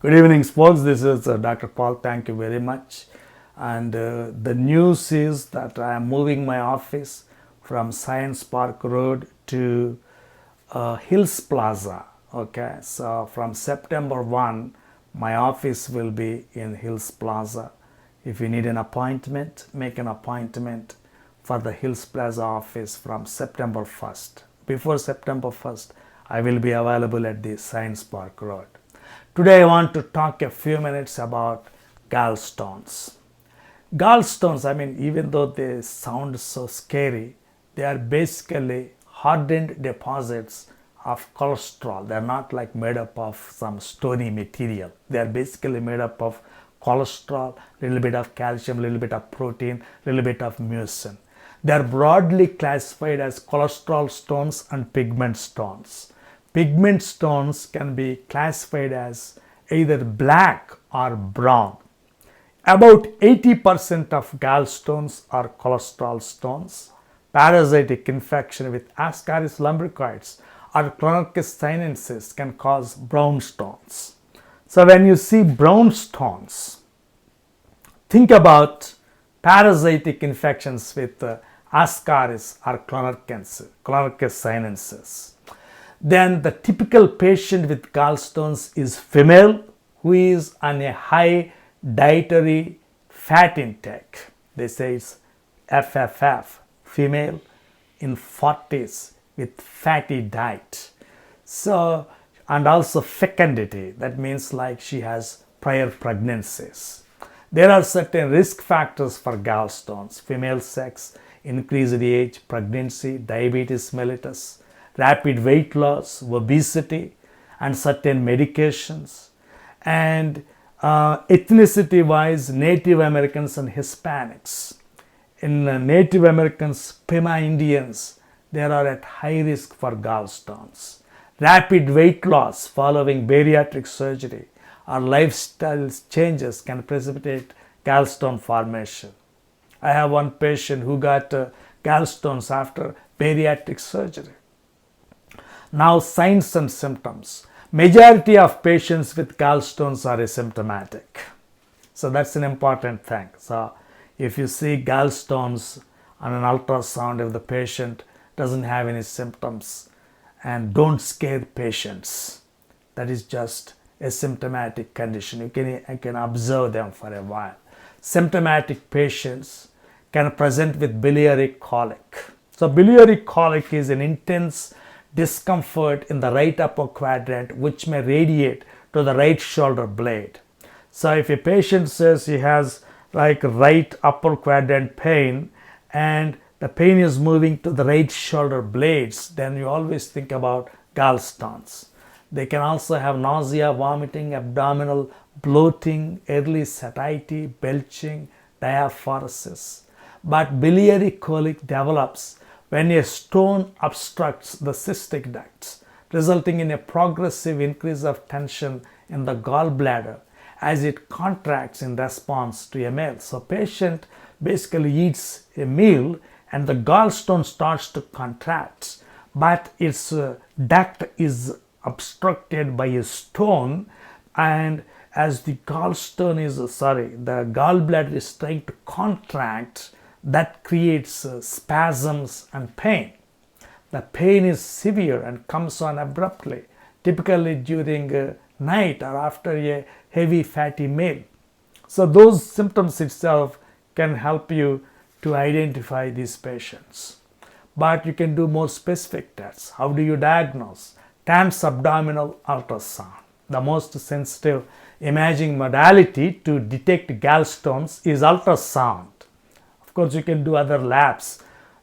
Good evening, folks. This is Dr. Paul. Thank you very much. And the news is that I am moving my office from Science Park Road to Hills Plaza. Okay, so from September 1, my office will be in Hills Plaza. If you need an appointment, make an appointment for the Hills Plaza office from September 1st. Before September 1st, I will be available at the Science Park Road. Today I want to talk a few minutes about gallstones. Gallstones, even though they sound so scary, they are basically hardened deposits of cholesterol. They are not like made up of some stony material. They are basically made up of cholesterol, little bit of calcium, little bit of protein, little bit of mucin. They are broadly classified as cholesterol stones and pigment stones. Pigment stones can be classified as either black or brown. About 80% of gallstones are cholesterol stones. Parasitic infection with Ascaris lumbricoides or Clonorchis sinensis can cause brown stones. So when you see brown stones, think about parasitic infections with Ascaris or Clonorchis sinensis. Then the typical patient with gallstones is female who is on a high dietary fat intake. They say it's FFF, female in 40s with fatty diet. So, and also fecundity, that means like she has prior pregnancies. There are certain risk factors for gallstones: female sex, increased age, pregnancy, diabetes mellitus, rapid weight loss, obesity, and certain medications. And ethnicity wise, Native Americans and Hispanics. In Native Americans, Pima Indians, they are at high risk for gallstones. Rapid weight loss following bariatric surgery or lifestyle changes can precipitate gallstone formation. I have one patient who got gallstones after bariatric surgery. Now, signs and symptoms. Majority of patients with gallstones are asymptomatic. So that's an important thing. So if you see gallstones on an ultrasound, if the patient doesn't have any symptoms, and don't scare patients, that is just a symptomatic condition. You can observe them for a while. Symptomatic patients can present with biliary colic. So biliary colic is an intense discomfort in the right upper quadrant which may radiate to the right shoulder blade. So if a patient says he has like right upper quadrant pain and the pain is moving to the right shoulder blades, then you always think about gallstones. They can also have nausea, vomiting, abdominal bloating, early satiety, belching, diaphoresis. But biliary colic develops when a stone obstructs the cystic ducts, resulting in a progressive increase of tension in the gallbladder as it contracts in response to a meal. So patient basically eats a meal and the gallstone starts to contract, but its duct is obstructed by a stone, and as the gallbladder is trying to contract, that creates spasms and pain. The pain is severe and comes on abruptly, typically during night or after a heavy fatty meal. So those symptoms itself can help you to identify these patients. But you can do more specific tests. How do you diagnose? Transabdominal ultrasound. The most sensitive imaging modality to detect gallstones is ultrasound. Of course, you can do other labs,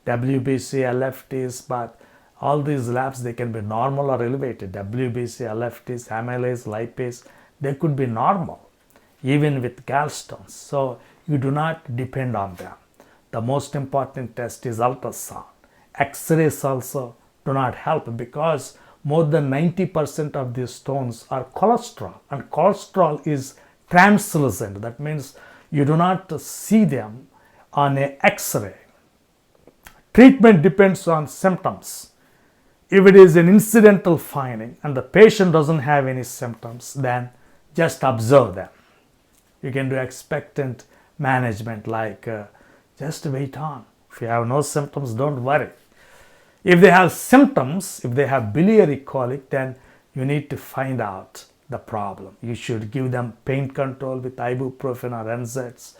WBC, LFTs, but all these labs, they can be normal or elevated. WBC, LFTs, amylase, lipase, they could be normal even with gallstones. So you do not depend on them. The most important test is ultrasound. X-rays also do not help because more than 90% of these stones are cholesterol, and cholesterol is translucent. That means you do not see them on an X-ray. Treatment depends on symptoms. If it is an incidental finding and the patient doesn't have any symptoms, then just observe them. You can do expectant management, like just wait on. If you have no symptoms, don't worry. If they have symptoms, if they have biliary colic, then you need to find out the problem. You should give them pain control with ibuprofen or NSAIDs,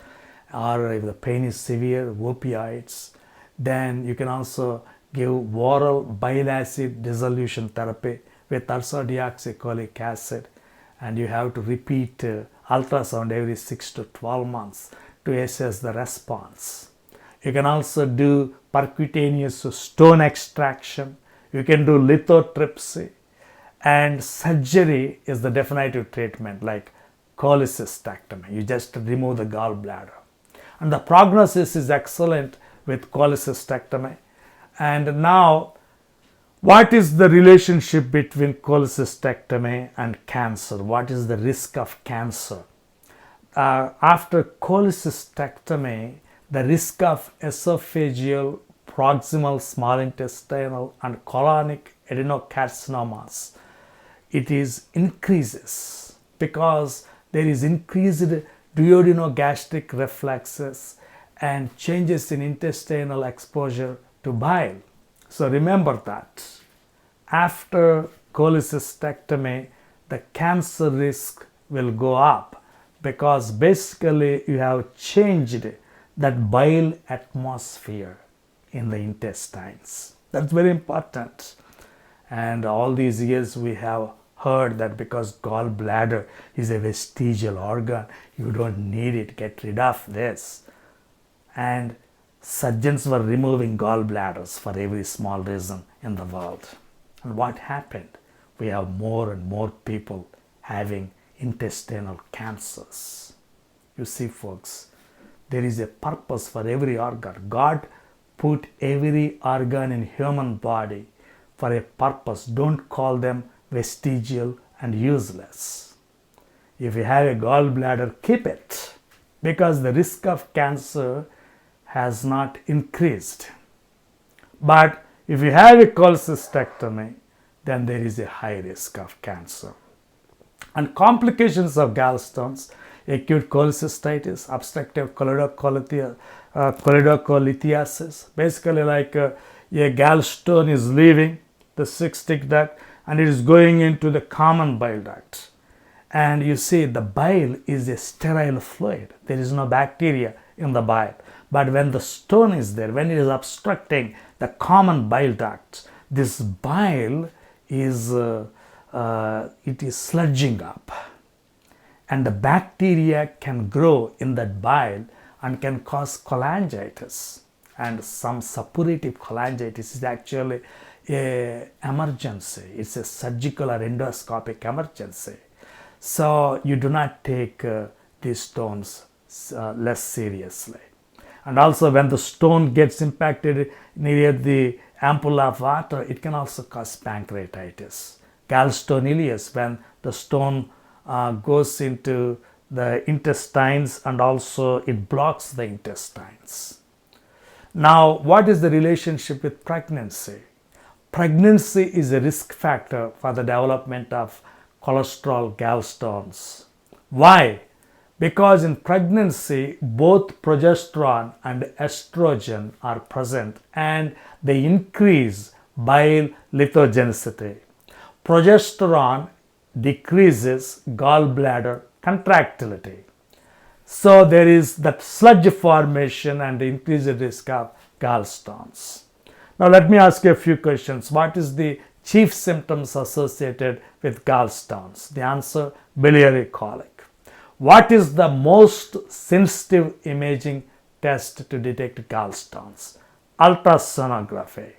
or if the pain is severe, opioids. Then you can also give oral bile acid dissolution therapy with ursodeoxycholic acid, and you have to repeat ultrasound every 6 to 12 months to assess the response. You can also do percutaneous stone extraction. You can do lithotripsy, and surgery is the definitive treatment, like cholecystectomy. You just remove the gallbladder, and the prognosis is excellent with cholecystectomy. And now, what is the relationship between cholecystectomy and cancer? What is the risk of cancer? After cholecystectomy, the risk of esophageal, proximal small intestinal, and colonic adenocarcinomas, it is increases because there is increased duodeноgastric reflexes and changes in intestinal exposure to bile. So remember that after cholecystectomy, the cancer risk will go up because basically you have changed that bile atmosphere in the intestines. That's very important. And all these years we have heard that because gallbladder is a vestigial organ, you don't need it, get rid of this. And surgeons were removing gallbladders for every small reason in the world. And what happened? We have more and more people having intestinal cancers. You see, folks, there is a purpose for every organ. God put every organ in human body for a purpose. Don't call them vestigial and useless. If you have a gallbladder, keep it, because the risk of cancer has not increased. But if you have a cholecystectomy, then there is a high risk of cancer. And complications of gallstones: acute cholecystitis, obstructive choledocholithiasis. Basically, like a gallstone is leaving the cystic duct and it is going into the common bile duct. And you see, the bile is a sterile fluid. There is no bacteria in the bile. But when the stone is there, when it is obstructing the common bile ducts, this bile is sludging up, and the bacteria can grow in that bile and can cause cholangitis. And some suppurative cholangitis is actually an emergency. It's a surgical or endoscopic emergency. So you do not take these stones less seriously. And also, when the stone gets impacted near the ampulla of water, it can also cause pancreatitis. Gallstone ileus, when the stone goes into the intestines and also it blocks the intestines. Now, what is the relationship with pregnancy? Pregnancy is a risk factor for the development of cholesterol gallstones. Why? Because in pregnancy, both progesterone and estrogen are present and they increase bile lithogenicity. Progesterone decreases gallbladder contractility. So there is that sludge formation and increased risk of gallstones. Now let me ask you a few questions. What is the chief symptoms associated with gallstones? The answer: biliary colic. What is the most sensitive imaging test to detect gallstones? Ultrasonography.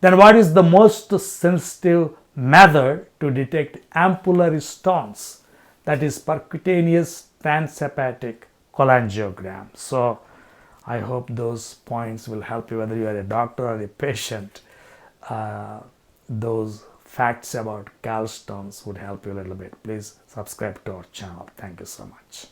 Then what is the most sensitive method to detect ampullary stones? That is percutaneous transhepatic cholangiogram. So I hope those points will help you, whether you are a doctor or a patient. Those facts about gallstones would help you a little bit. Please subscribe to our channel. Thank you so much.